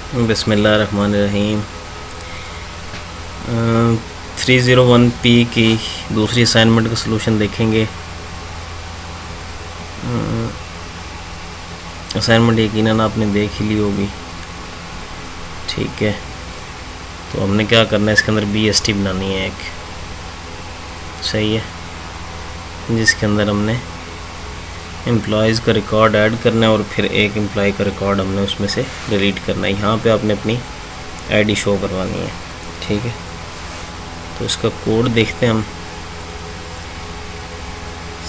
बिस्मिल्लाहिर्रहमानिर्रहीम। 301P की दूसरी असाइनमेंट का सलूशन देखेंगे। असाइनमेंट यकीनन आपने देख ही ली होगी, ठीक है। तो हमने क्या करना है, इसके अंदर BST बनानी है एक, सही है, जिसके अंदर हमने एम्प्लॉयज़ का रिकॉर्ड ऐड करना है और फिर एक एम्प्लॉय का रिकॉर्ड हमने उसमें से डिलीट करना है। यहाँ पे आपने अपनी आईडी शो करवानी है, ठीक है। तो इसका कोड देखते हैं हम।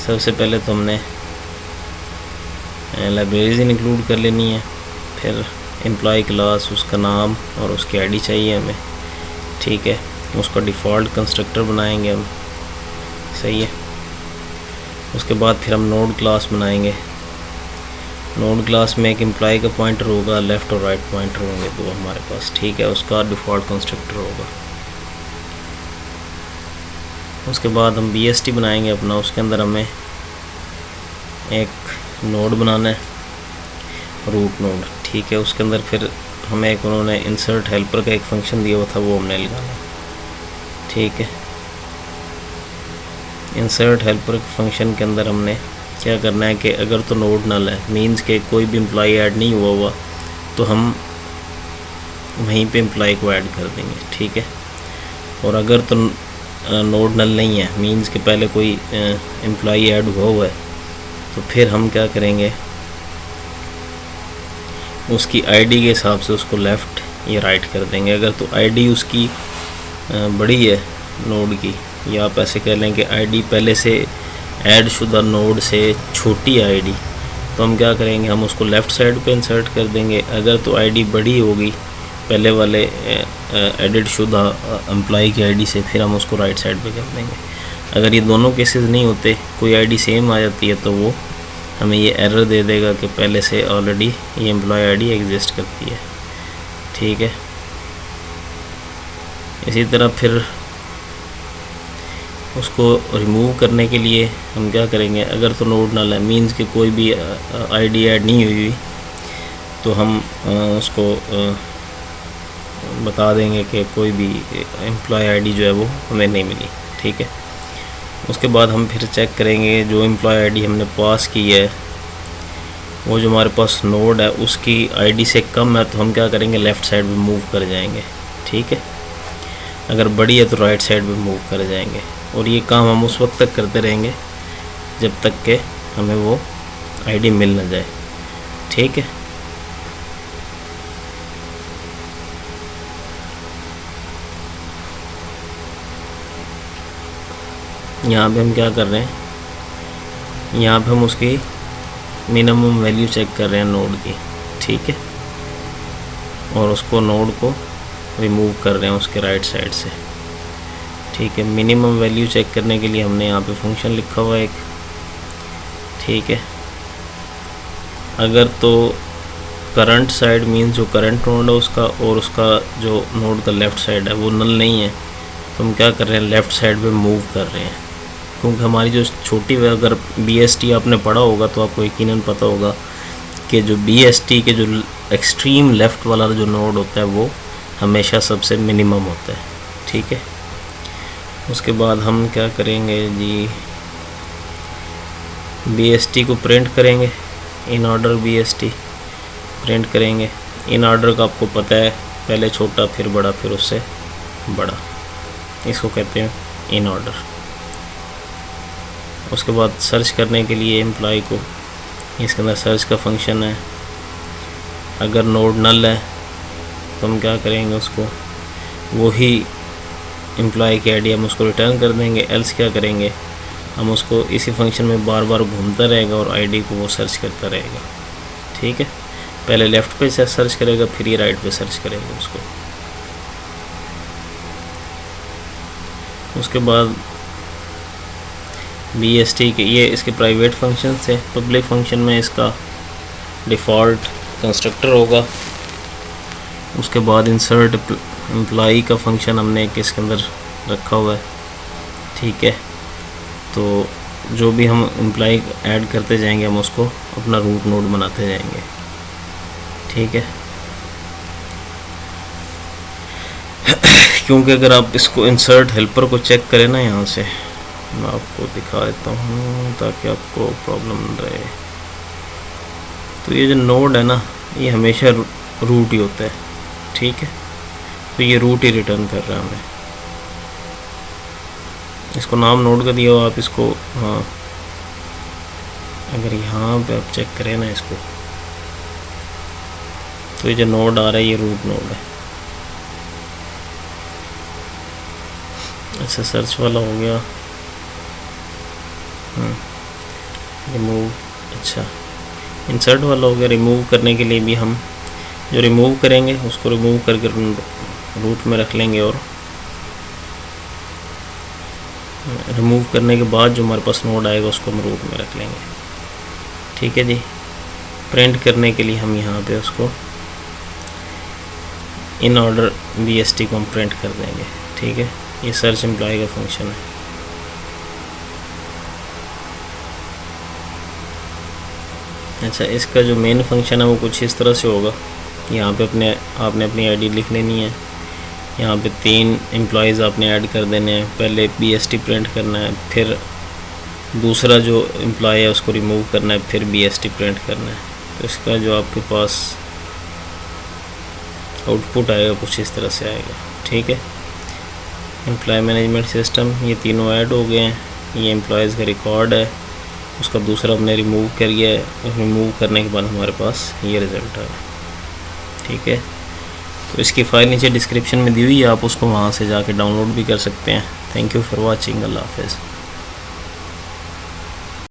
सबसे पहले तो हमने लाइब्रेरीज इंक्लूड कर लेनी है, फिर एम्प्लॉय क्लास, उसका नाम और उसकी आईडी चाहिए हमें, ठीक है। उसका डिफ़ॉल्ट कंस्ट्रक्टर बनाएंगे हम, सही है। उसके बाद फिर हम नोड क्लास बनाएंगे। नोड क्लास में एक एम्प्लॉय का पॉइंटर होगा, लेफ़्ट और राइट पॉइंटर होंगे दो हमारे पास, ठीक है। उसका डिफ़ॉल्ट कंस्ट्रक्टर होगा। उसके बाद हम BST बनाएंगे अपना। उसके अंदर हमें एक नोड बनाना है, रूट नोड, ठीक है। उसके अंदर फिर हमें एक उन्होंने इंसर्ट हेल्पर का एक फंक्शन दिया हुआ था, वो हमने लगाना है, ठीक है। इंसर्ट हेल्पर फंक्शन के अंदर हमने क्या करना है कि अगर तो नोड नल है, मींस के कोई भी एम्प्लॉय ऐड नहीं हुआ तो हम वहीं पे एम्प्लॉय को ऐड कर देंगे, ठीक है। और अगर तो नोड नल नहीं है, मींस के पहले कोई एम्प्लॉय ऐड हुआ है, तो फिर हम क्या करेंगे, उसकी आईडी के हिसाब से उसको लेफ़्ट या राइट कर देंगे। अगर तो आईडी उसकी बड़ी है नोड की, या आप ऐसे कह लें कि आईडी पहले से ऐड शुदा नोड से छोटी आईडी, तो हम क्या करेंगे, हम उसको लेफ़्ट साइड पे इंसर्ट कर देंगे। अगर तो आईडी बड़ी होगी पहले वाले एडिट शुदा एम्प्लॉय की आईडी से, फिर हम उसको राइट साइड पे कर देंगे। अगर ये दोनों केसेस नहीं होते, कोई आईडी सेम आ जाती है, तो वो हमें ये एरर दे देगा कि पहले से ऑलरेडी ये एम्प्लॉय आईडी एग्जिस्ट करती है, ठीक है। इसी तरह फिर उसको रिमूव करने के लिए हम क्या करेंगे, अगर तो नोड नल है, मींस कि कोई भी आईडी ऐड नहीं हुई, तो हम उसको बता देंगे कि कोई भी एम्प्लॉय आईडी जो है वो हमें नहीं मिली, ठीक है। उसके बाद हम फिर चेक करेंगे जो एम्प्लॉय आईडी हमने पास की है, वो जो हमारे पास नोड है उसकी आईडी से कम है, तो हम क्या करेंगे, लेफ़्ट साइड पे मूव कर जाएंगे, ठीक है। अगर बड़ी है तो राइट साइड पे मूव कर जाएंगे। और ये काम हम उस वक्त तक करते रहेंगे जब तक कि हमें वो आईडी मिल ना जाए, ठीक है। यहाँ पे हम क्या कर रहे हैं, यहाँ पे हम उसकी मिनिमम वैल्यू चेक कर रहे हैं नोड की, ठीक है। और उसको नोड को रिमूव कर रहे हैं उसके राइट साइड से, ठीक है। मिनिमम वैल्यू चेक करने के लिए हमने यहाँ पे फंक्शन लिखा हुआ है एक, ठीक है। अगर तो करंट साइड मीन्स जो करंट नोड है उसका, और उसका जो नोड का लेफ़्ट साइड है वो नल नहीं है, तो हम क्या कर रहे हैं, लेफ़्ट साइड पे मूव कर रहे हैं। क्योंकि हमारी जो छोटी, अगर BST आपने पढ़ा होगा तो आपको यकीनन पता होगा कि जो BST के जो एक्सट्रीम लेफ़्ट वाला जो नोड होता है वो हमेशा सबसे मिनिमम होता है, ठीक है। उसके बाद हम क्या करेंगे जी, BST को प्रिंट करेंगे, इन ऑर्डर BST प्रिंट करेंगे। इन ऑर्डर का आपको पता है, पहले छोटा फिर बड़ा फिर उससे बड़ा, इसको कहते हैं इन ऑर्डर। उसके बाद सर्च करने के लिए एम्प्लॉय को, इसके अंदर सर्च का फंक्शन है। अगर नोड नल है तो हम क्या करेंगे, उसको वही एम्प्लॉय की आईडी हम उसको रिटर्न कर देंगे। एल्स क्या करेंगे, हम उसको इसी फंक्शन में बार बार घूमता रहेगा और आईडी को वो सर्च करता रहेगा, ठीक है। पहले लेफ़्ट पे से सर्च करेगा, फिर ये राइट पे सर्च करेगा उसको। उसके बाद BST के ये इसके प्राइवेट फंक्शन से, पब्लिक फंक्शन में इसका डिफ़ॉल्ट कंस्ट्रक्टर होगा। उसके बाद इंसर्ट एम्प्लॉय का फंक्शन हमने एक इसके अंदर रखा हुआ है, ठीक है। तो जो भी हम एम्प्लॉय ऐड करते जाएंगे, हम उसको अपना रूट नोड बनाते जाएंगे, ठीक है। क्योंकि अगर आप इसको इंसर्ट हेल्पर को चेक करें ना, यहाँ से मैं आपको दिखा देता हूँ ताकि आपको प्रॉब्लम न रहे। तो ये जो नोड है ना, ये हमेशा रूट ही होता है, ठीक है। तो ये रूट ही रिटर्न कर रहा है हमें। इसको नाम नोड का दिया हो आप इसको, हाँ अगर यहाँ पे आप चेक करें ना इसको, तो ये जो नोड आ रहा है ये रूट नोड है। अच्छा सर्च वाला हो गया, रिमूव, अच्छा इंसर्ट वाला हो गया। रिमूव करने के लिए भी हम जो रिमूव करेंगे उसको रिमूव करके रूट में रख लेंगे, और रिमूव करने के बाद जो हमारे पास नोड आएगा उसको हम रूट में रख लेंगे, ठीक है जी। प्रिंट करने के लिए हम यहाँ पे उसको इन ऑर्डर BST को हम प्रिंट कर देंगे, ठीक है। ये सर्च एम्प्लॉय का फंक्शन है। अच्छा इसका जो मेन फंक्शन है वो कुछ इस तरह से होगा। यहाँ पे आपने अपनी आईडी लिख लेनी है, यहाँ पे 3 एम्प्लॉयज़ आपने ऐड कर देने हैं। पहले BST प्रिंट करना है, फिर दूसरा जो एम्प्लॉय है उसको रिमूव करना है, फिर BST प्रिंट करना है। तो इसका जो आपके पास आउटपुट आएगा कुछ इस तरह से आएगा, ठीक है। एम्प्लॉय मैनेजमेंट सिस्टम, ये तीनों ऐड हो गए हैं। ये एम्प्लॉयज़ का रिकॉर्ड है, उसका दूसरा हमने रिमूव कर दिया है, और रिमूव करने के बाद हमारे पास ये रिज़ल्ट आया, ठीक है। तो इसकी फ़ाइल नीचे डिस्क्रिप्शन में दी हुई है, आप उसको वहाँ से जाके डाउनलोड भी कर सकते हैं। थैंक यू फॉर वॉचिंग, अल्लाह हाफ़िज़।